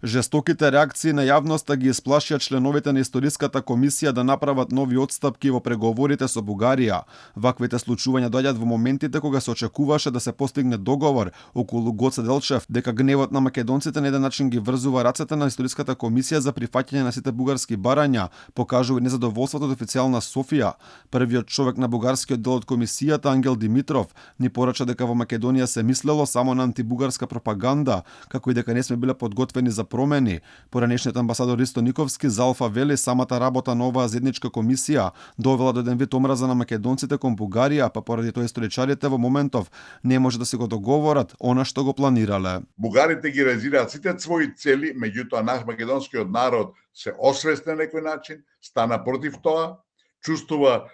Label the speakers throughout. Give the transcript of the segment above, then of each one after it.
Speaker 1: Жестоките реакции на јавноста ги исплашија членовите на историската комисија да направат нови отстапки во преговорите со Бугарија. Ваквите случувања доаѓаат во моментите кога се очекуваше да се постигне договор околу Гоце Делчев дека гневот на македонците на еден начин ги врзува рацете на историската комисија за прифаќање на сите бугарски барања, покажува незадоволството од официјална Софија. Првиот човек на бугарскиот дел од комисијата, Ангел Димитров, ни порача дека во Македонија се мислело само на антибугарска пропаганда, како и дека не сме биле подготвени за промени. Поранешниот амбасадор Ристо Никовски за Алфа вели самата работа на оваа заедничка комисија довела до еден вид омраза на македонците кон Бугарија, па поради тоа историчарите во моментов не може да се го договорат она што го планирале.
Speaker 2: Бугарите ги реализираат сите своји цели, меѓутоа наш македонскиот народ се освести на некој начин, стана против тоа, чувствува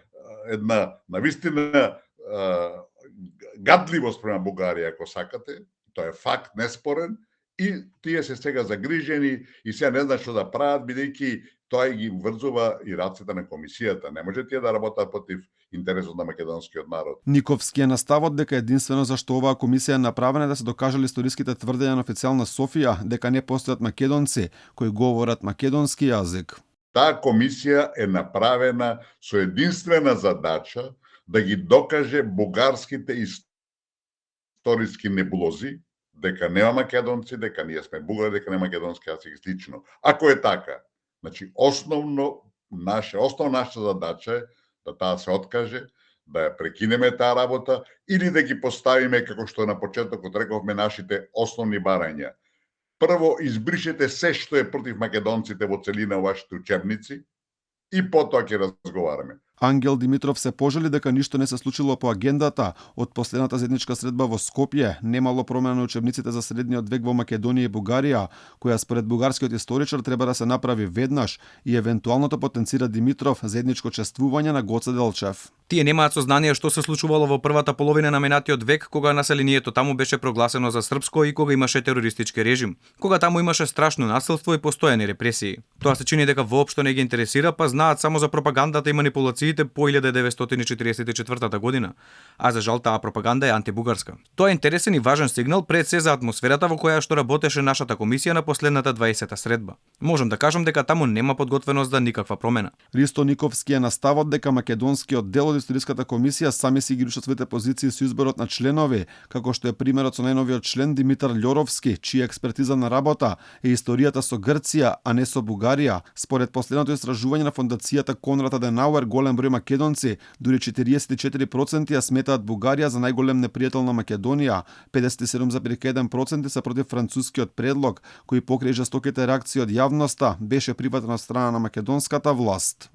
Speaker 2: една навистина гадливост према Бугарија, ако сакате, тоа е факт неспорен, и тие се сега загрижени и сега не знаат што да прават, бидејќи тоа ги врзува и рацете на комисијата. Не може тие да работат против интересот на македонскиот народ.
Speaker 1: Никовски е на ставот дека единствено зашто оваа комисија е направена да се докажали историските тврдења на официјална Софија дека не постојат македонци кои говорат македонски јазик.
Speaker 2: Таа комисија е направена со единствена задача да ги докаже бугарските историски небулози, дека нема македонци, дека ние сме бугари, дека нема македонски јазик и слично. Ако е така, значи основна наша задача е да таа се откаже, да ја прекинеме таа работа или да ги поставиме, како што на почетокот рековме, нашите основни барања. Прво, избришете се што е против македонците во целина во вашите учебници и потоа ќе разговараме.
Speaker 1: Ангел Димитров се пожали дека ништо не се случило по агендата. Од последната заедничка средба во Скопје немало промена на учебниците за средниот век во Македонија и Бугарија, која според бугарскиот историчар треба да се направи веднаш и евентуалното потенцира Димитров заедничко чествување на Гоце Делчев.
Speaker 3: Тие немаат сознание што се случувало во првата половина на минатиот век, кога населението таму беше прогласено за српско и кога имаше терористички режим, кога таму имаше страшно насилство и постојани репресии. Тоа се чини дека воопшто не ги интересира, па знаат само за пропагандата и манипулациите по 1944 година, а за жал таа пропаганда е антибугарска. Тоа е интересен и важен сигнал пред се за атмосферата во која што работеше нашата комисија на последната 20-та средба. Можам да кажам дека таму нема подготвеност за никаква промена.
Speaker 1: Ристо Никовски е на ставот дека македонскиот дел од историската комисија сами си ги рушат своите позиции со изборот на членови, како што е примерот со најновиот член Димитар Љоровски, чија експертиза на работа е историјата со Грција, а не со Бугарија. Според последното истражување на фондацијата Конрад Аденауер, голем број македонци, дури 44% ја сметаат Бугарија за најголем непријател на Македонија, 57,1% се против францускиот предлог, кој покрај жестоките реакции од јавноста беше прифатен од страна на македонската власт.